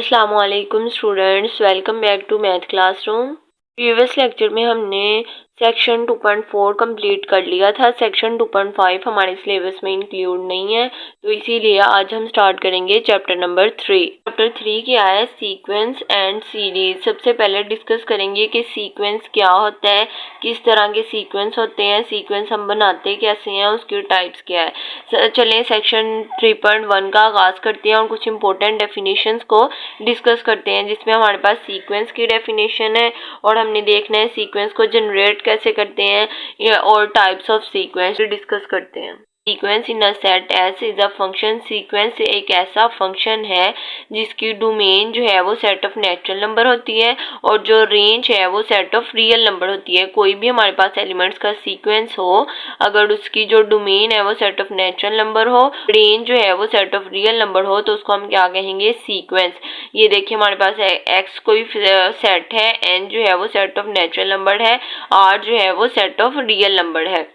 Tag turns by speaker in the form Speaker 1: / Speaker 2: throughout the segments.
Speaker 1: अस्सलामुअलैकुम students, welcome back to math classroom. Previous lecture में हमने सेक्शन 2.4 कंप्लीट कर लिया था। सेक्शन 2.5 हमारे सिलेबस में इंक्लूड नहीं है, तो इसीलिए आज हम स्टार्ट करेंगे चैप्टर नंबर 3। चैप्टर 3 क्या है? Sequence and series. सबसे पहले डिस्कस करेंगे कि सीक्वेंस क्या होता है, किस तरह के सीक्वेंस होते हैं, सीक्वेंस हम बनाते कैसे हैं, उसके टाइप्स क्या है। चलें सेक्शन 3.1 का आगाज करते हैं और कुछ इंपॉर्टेंट डेफिनेशंस को डिस्कस करते हैं, जिसमें हमारे पास सीक्वेंस की डेफिनेशन है और हमने देखना है सीक्वेंस को जनरेट कैसे करते हैं और टाइप्स ऑफ सीक्वेंस डिस्कस करते हैं। Sequence in a set S is a function. Sequence एक ऐसा फंक्शन है जिसकी डोमेन जो है वो सेट ऑफ नेचुरल नंबर होती है और जो रेंज है वो सेट ऑफ रियल नंबर होती है। कोई भी हमारे पास एलिमेंट्स का सीक्वेंस हो, अगर उसकी जो डोमेन है वो सेट ऑफ नेचुरल नंबर हो, रेंज जो है वो सेट ऑफ रियल नंबर हो, तो उसको हम क्या कहेंगे? सीक्वेंस। ये देखिए हमारे पास एक्स कोई सेट है, एन जो है वो सेट ऑफ नेचुरल नंबर है, आर जो है वो सेट ऑफ रियल नंबर है।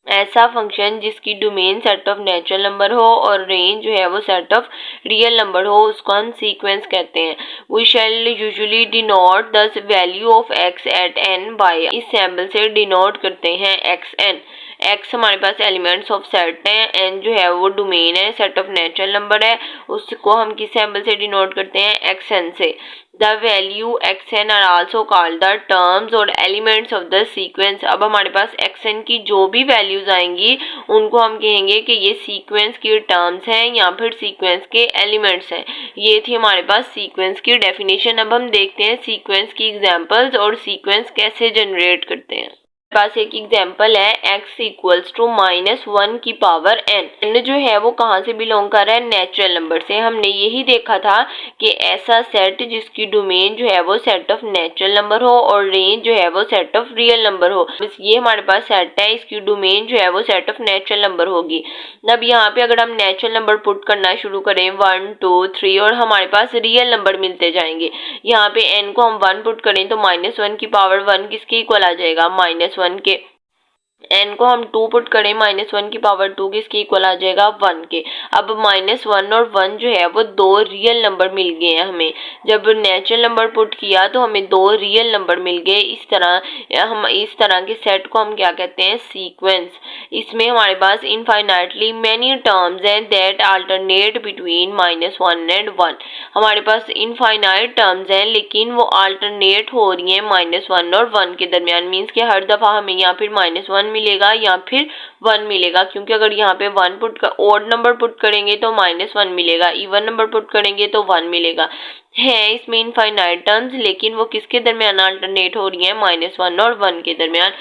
Speaker 1: ऐसा फंक्शन जिसकी domain set of natural number हो और रेंज जो है वो सेट ऑफ रियल नंबर हो, उसको हम सीक्वेंस कहते हैं। We shall usually denote the value of X at N by. इस सैम्पल से डिनोट करते हैं एक्स एन। एक्स हमारे पास एलिमेंट्स ऑफ सेट है, एन जो है वो डोमेन है, सेट ऑफ नेचुरल नंबर है, उसको हम किस सैम्पल से डिनोट करते हैं? एक्स एन से। The value X N are also called the terms और एलिमेंट्स ऑफ द सीक्वेंस। अब हमारे पास एक्स एन की जो भी वैल्यूज आएंगी उनको हम कहेंगे कि ये सीक्वेंस की टर्म्स हैं या फिर सीक्वेंस के एलिमेंट्स हैं। ये थी हमारे पास सीक्वेंस की डेफिनेशन। अब हम देखते हैं सीक्वेंस की एग्जांपल्स और सीक्वेंस कैसे जनरेट करते हैं। पास एक एग्जाम्पल है x इक्वल्स टू -1 की पावर n। n जो है वो कहाँ से बिलोंग कर रहा है? नेचुरल नंबर से। हमने यही देखा था कि ऐसा सेट जिसकी डोमेन जो है वो सेट ऑफ नेचुरल नंबर हो और रेंज जो है वो सेट ऑफ रियल नंबर हो। बस ये हमारे पास सेट है, इसकी डोमेन जो है वो सेट ऑफ नेचुरल नंबर होगी। अब यहाँ पे अगर हम नेचुरल नंबर पुट करना शुरू करें 1 2 3 और हमारे पास रियल नंबर मिलते जाएंगे। यहाँ पे n को हम 1 पुट करें तो -1 की पावर 1 किसके इक्वल आ जाएगा? -1 के। n को हम 2 पुट करें -1 की पावर 2 किसके इक्वल आ जाएगा? 1 के। अब -1 और 1 जो है वो दो रियल नंबर मिल गए हैं हमें। जब नेचुरल नंबर पुट किया तो हमें दो रियल नंबर मिल गए। इस तरह के सेट को हम क्या कहते हैं? सीक्वेंस। इसमें हमारे पास इनफाइनाइटली मैनी टर्म्स हैं दैट अल्टरनेट बिटवीन -1 एंड 1। हमारे पास इनफाइनाइट टर्म्स हैं लेकिन वो अल्टरनेट हो रही हैं -1 और 1 के दरमियान। मीन्स कि हर दफा हमें यहाँ फिर -1 मिलेगा या फिर 1 मिलेगा, क्योंकि अगर यहाँ पे ऑड नंबर पुट करेंगे तो -1 मिलेगा, इवन नंबर पुट करेंगे तो 1 मिलेगा। है इसमें इनफाइनाइट टर्म्स, लेकिन वो किसके दरमियान अल्टरनेट हो रही है? -1 और 1 के दरमियान।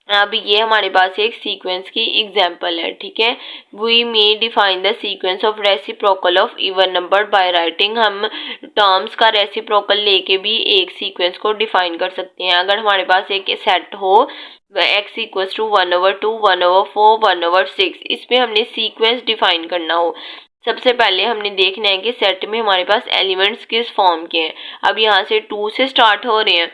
Speaker 1: अब ये हमारे पास एक सीक्वेंस की एग्जांपल है, ठीक है। We may define the sequence of reciprocal of even number by writing. हम टर्म्स का रेसिप्रोकल लेके भी एक सीक्वेंस को डिफाइन कर सकते हैं। अगर हमारे पास एक सेट हो x इक्वल्स टू 1/2 1/4 1/6, इसमें हमने सीक्वेंस डिफाइन करना हो, सबसे पहले हमने देखना है कि सेट में हमारे पास एलिमेंट्स किस फॉर्म के हैं। अब यहाँ से 2 से स्टार्ट हो रहे हैं।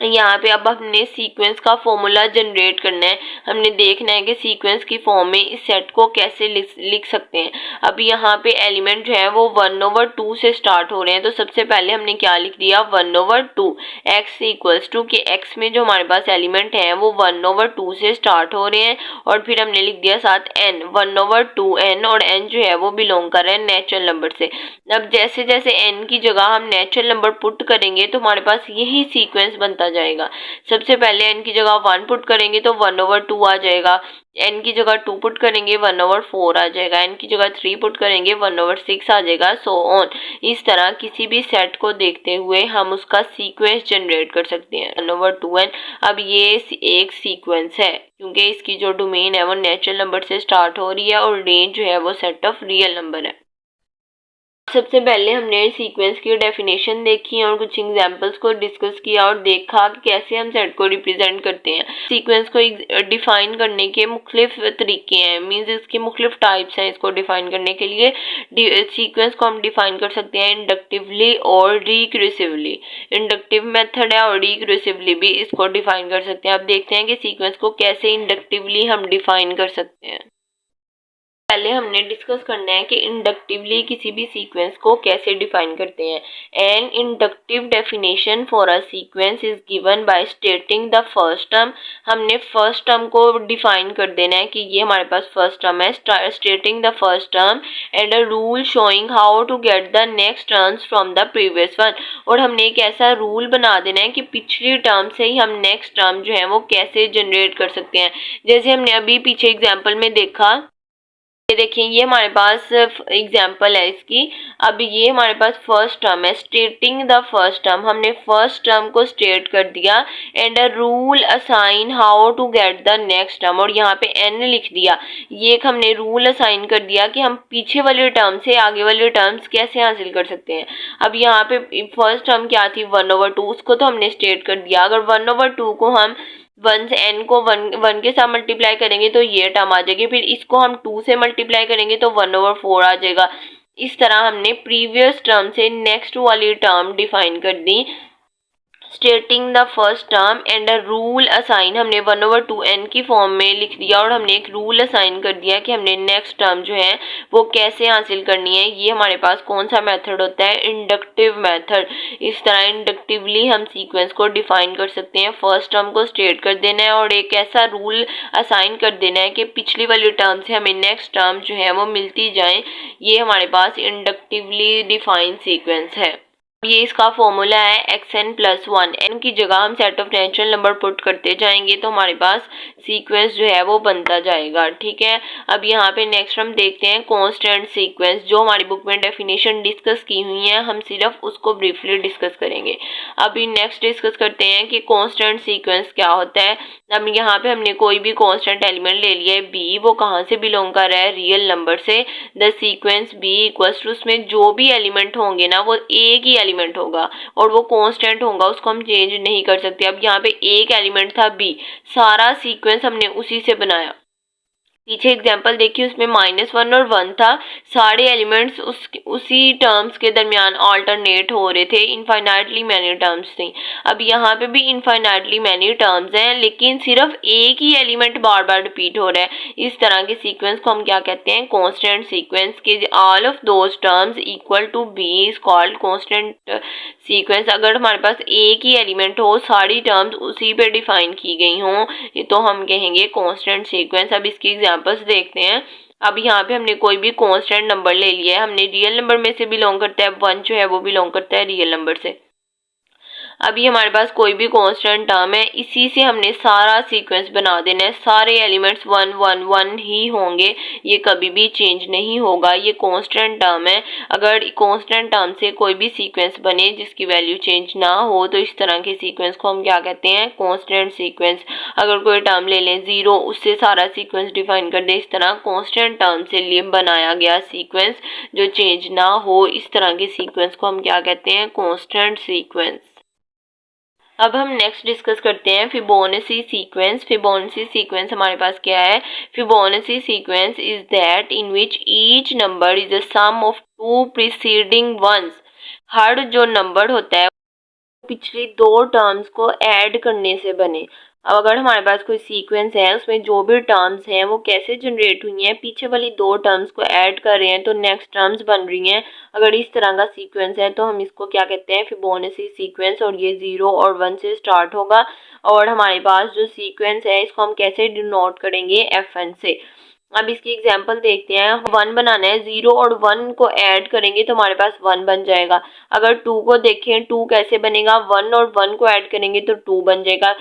Speaker 1: यहाँ पे अब हमने सीक्वेंस का फॉर्मूला जनरेट करना है। हमने देखना है कि सीक्वेंस की फॉर्म में इस सेट को कैसे लिख सकते हैं। अब यहाँ पे एलिमेंट जो है वो 1/2 से स्टार्ट हो रहे हैं, तो सबसे पहले हमने क्या लिख दिया? 1/2। x इक्वल्स टू कि x में जो हमारे पास एलिमेंट हैं वो 1/2 से स्टार्ट हो रहे हैं और फिर हमने लिख दिया साथ n 1/2n, और n जो है वो बिलोंग कर रहे हैं नेचुरल नंबर से। अब जैसे जैसे n की जगह हम नेचुरल नंबर पुट करेंगे तो हमारे पास यही सीक्वेंस बनता जाएगा। सबसे पहले n की जगह 1 पुट करेंगे तो 1/2 आ जाएगा, n की जगह 2 पुट करेंगे 1/4 आ जाएगा, n की जगह 3 पुट करेंगे 1/6 आ जाएगा, सो ऑन। इस तरह किसी भी सेट को देखते हुए हम उसका सीक्वेंस जनरेट कर सकते हैं 1/2n। अब ये एक सीक्वेंस है क्योंकि इसकी जो डोमेन है वो नेचुरल नंबर से स्टार्ट हो रही है और रेंज जो है वो सेट ऑफ रियल नंबर है। सबसे पहले हमने सीक्वेंस की डेफिनेशन देखी और कुछ एग्जांपल्स को डिस्कस किया और देखा कि कैसे हम सेट को रिप्रेजेंट करते हैं। सीक्वेंस को डिफाइन करने के मुख्तलिफ तरीके हैं, मींस इसके मुख्तलिफ टाइप्स हैं। इसको डिफाइन करने के लिए सीक्वेंस को हम डिफाइन कर सकते हैं इंडक्टिवली और रिकर्सिवली। इंडक्टिव मेथड है और रिकर्सिवली भी इसको डिफाइन कर सकते हैं। अब देखते हैं कि सीक्वेंस को कैसे इंडक्टिवली हम डिफाइन कर सकते हैं। पहले हमने डिस्कस करना है कि इंडक्टिवली किसी भी सीक्वेंस को कैसे डिफाइन करते हैं। An inductive definition for a sequence is given by stating the first term. हमने फर्स्ट टर्म को डिफाइन कर देना है कि ये हमारे पास फर्स्ट टर्म है, stating the first term and a rule showing how to get the next terms from the previous one. और हमने एक ऐसा रूल बना देना है कि पिछली टर्म से ही हम नेक्स्ट टर्म जो है वो कैसे जनरेट कर सकते हैं। जैसे हमने अभी पीछे एग्जाम्पल में देखा, ये देखिए ये हमारे पास एग्जाम्पल है इसकी। अब ये हमारे पास फर्स्ट टर्म है, स्टेटिंग द फर्स्ट टर्म। हमने फर्स्ट टर्म को स्टेट कर दिया and a rule assign how to get the next term, और यहाँ पे एन लिख दिया। ये एक हमने रूल असाइन कर दिया कि हम पीछे वाले टर्म से आगे वाले टर्म्स कैसे हासिल कर सकते हैं। अब यहाँ पे फर्स्ट टर्म क्या थी, 1/2, उसको तो हमने स्टेट कर दिया। अगर 1/2 को हम वन से एन को वन के साथ मल्टीप्लाई करेंगे तो ये टर्म आ जाएगी, फिर इसको हम 2 से मल्टीप्लाई करेंगे तो 1/4 आ जाएगा। इस तरह हमने प्रीवियस टर्म से नेक्स्ट वाली टर्म डिफाइन कर दी, stating the first term and a rule assign. हमने 1/2 एन की फॉर्म में लिख दिया और हमने एक रूल असाइन कर दिया कि हमने नेक्स्ट टर्म जो है वो कैसे हासिल करनी है। ये हमारे पास कौन सा मेथड होता है, इंडक्टिव मेथड। इस तरह इंडक्टिवली हम सीक्वेंस को डिफाइन कर सकते हैं। फर्स्ट टर्म को स्टेट कर देना है और एक ऐसा रूल असाइन कर देना है कि पिछली वाली टर्म से हमें नेक्स्ट टर्म जो है वो मिलती जाए। ये हमारे पास इंडक्टिवली डिफाइंड सीक्वेंस है। ये इसका फॉर्मूला है xn+1। एन की जगह हम set of natural number put करते जाएंगे तो हमारे पास सीक्वेंस जो है वो बनता जाएगा। ठीक है, अब यहाँ पे नेक्स्ट हम देखते हैं कांस्टेंट सीक्वेंस। जो हमारी बुक में डेफिनेशन डिस्कस की हुई है हम सिर्फ उसको ब्रीफली डिस्कस करेंगे। अभी नेक्स्ट डिस्कस करते हैं कि कांस्टेंट सीक्वेंस क्या होता है। अब यहाँ पे हमने कोई भी कांस्टेंट एलिमेंट ले लिया है बी, वो कहाँ से बिलोंग कर रहा है, रियल नंबर से। The sequence B equals to, उसमें जो भी एलिमेंट होंगे ना वो एक ही एलिमेंट होगा और वो कांस्टेंट होगा, उसको हम चेंज नहीं कर सकते। अब यहाँ पे एक एलिमेंट था बी, सारा सीक्वेंस हमने उसी से बनाया। पीछे एग्जाम्पल देखिए उसमें -1 और 1 था, सारे एलिमेंट्स उसी टर्म्स के दरमियान ऑल्टरनेट हो रहे थे, इनफाइनाइटली मैनी टर्म्स थी। अब यहाँ पे भी इनफाइनाइटली मैनी टर्म्स हैं लेकिन सिर्फ एक ही एलिमेंट बार बार रिपीट हो रहा है। इस तरह के सीक्वेंस को हम क्या कहते हैं, कांस्टेंट सीक्वेंस के all of those terms equal to B is called constant sequence. अगर हमारे पास एक ही एलिमेंट हो, सारी टर्म्स उसी पे डिफाइन की गई हों, तो हम कहेंगे कांस्टेंट सीक्वेंस। अब इसकी एग्जांपल्स देखते हैं। अब यहाँ पे हमने कोई भी कांस्टेंट नंबर ले लिया है, हमने रियल नंबर में से बिलोंग करता है, 1 जो है वो बिलोंग करता है रियल नंबर से। अभी हमारे पास कोई भी कांस्टेंट टर्म है, इसी से हमने सारा सीक्वेंस बना देना है। सारे एलिमेंट्स 1 1 1 ही होंगे, ये कभी भी चेंज नहीं होगा। ये कांस्टेंट टर्म है। अगर कांस्टेंट टर्म से कोई भी सीक्वेंस बने जिसकी वैल्यू चेंज ना हो तो इस तरह के सीक्वेंस को हम क्या कहते हैं, कांस्टेंट सीक्वेंस। अगर कोई टर्म ले लें 0, उससे सारा सीक्वेंस डिफाइन कर दे, इस तरह कांस्टेंट टर्म से लिए बनाया गया सीक्वेंस जो चेंज ना हो, इस तरह के सीक्वेंस को हम क्या कहते हैं, कांस्टेंट सीक्वेंस। अब हम नेक्स्ट डिस्कस करते हैं फिबोनाची सीक्वेंस। फिबोनाची सीक्वेंस हमारे पास क्या है, Fibonacci sequence is that in which each number is a sum of 2 preceding ones. हर जो नंबर होता है पिछली 2 टर्म्स को ऐड करने से बने। अब अगर हमारे पास कोई सीक्वेंस है उसमें जो भी टर्म्स हैं वो कैसे जनरेट हुई हैं, पीछे वाली 2 टर्म्स को ऐड कर रहे हैं तो नेक्स्ट टर्म्स बन रही हैं। अगर इस तरह का सीक्वेंस है तो हम इसको क्या कहते हैं, फिबोनाची सीक्वेंस। और ये 0 और 1 से स्टार्ट होगा और हमारे पास जो सीक्वेंस है इसको हम कैसे डिनोट करेंगे, FN से। अब इसकी एग्जांपल देखते हैं। 1 बनाना है, 0 और 1 को ऐड करेंगे तो हमारे पास 1 बन जाएगा। अगर 2 को देखें, 2 कैसे बनेगा, 1 और 1 को ऐड करेंगे तो 2 बन जाएगा।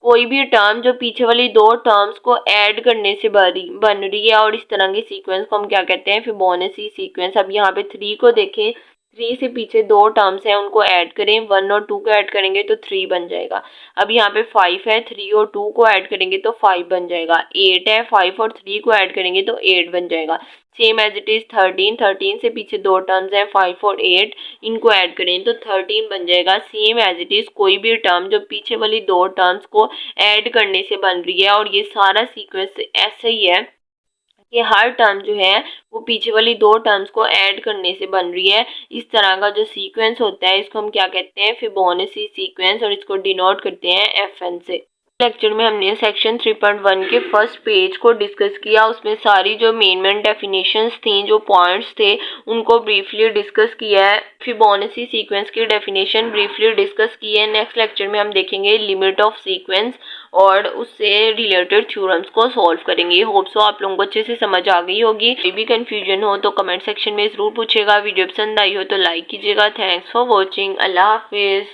Speaker 1: कोई भी टर्म जो पीछे वाली 2 टर्म्स को ऐड करने से बन रही है और इस तरह के सीक्वेंस को हम क्या कहते हैं, फिबोनाची सीक्वेंस। अब यहाँ पे 3 को देखें, 3 से पीछे 2 टर्म्स हैं उनको ऐड करें, 1 और 2 को ऐड करेंगे तो 3 बन जाएगा। अब यहाँ पे 5 है, 3 और 2 को ऐड करेंगे तो 5 बन जाएगा। 8 है, 5 और 3 को ऐड करेंगे तो 8 बन जाएगा। सेम एज इट इज 13 से पीछे 2 टर्म्स हैं 5 और 8, इनको ऐड करें तो 13 बन जाएगा। सेम एज इट इज कोई भी टर्म जो पीछे वाली 2 टर्म्स को ऐड करने से बन रही है, और ये सारा सीक्वेंस ऐसे ही है कि हर टर्म जो है वो पीछे वाली 2 टर्म्स को ऐड करने से बन रही है। इस तरह का जो सीक्वेंस होता है इसको हम क्या कहते हैं, फिबोनाची सीक्वेंस, और इसको डिनोट करते हैं FN से। लेक्चर में हमने सेक्शन 3.1 के फर्स्ट पेज को डिस्कस किया। उसमें सारी जो मेन डेफिनेशंस थी, जो पॉइंट्स थे, उनको ब्रीफली डिस्कस किया है। फिबोनाची सीक्वेंस की डेफिनेशन ब्रीफली डिस्कस की है। नेक्स्ट लेक्चर में हम देखेंगे लिमिट ऑफ सीक्वेंस और उससे रिलेटेड थ्योरम्स को सॉल्व करेंगे। होप सो आप लोगों को अच्छे से समझ आ गई होगी। कोई भी कंफ्यूजन हो तो कमेंट सेक्शन में जरूर पूछेगा। वीडियो पसंद आई हो तो लाइक कीजिएगा। Thanks for watching. Allah Hafiz.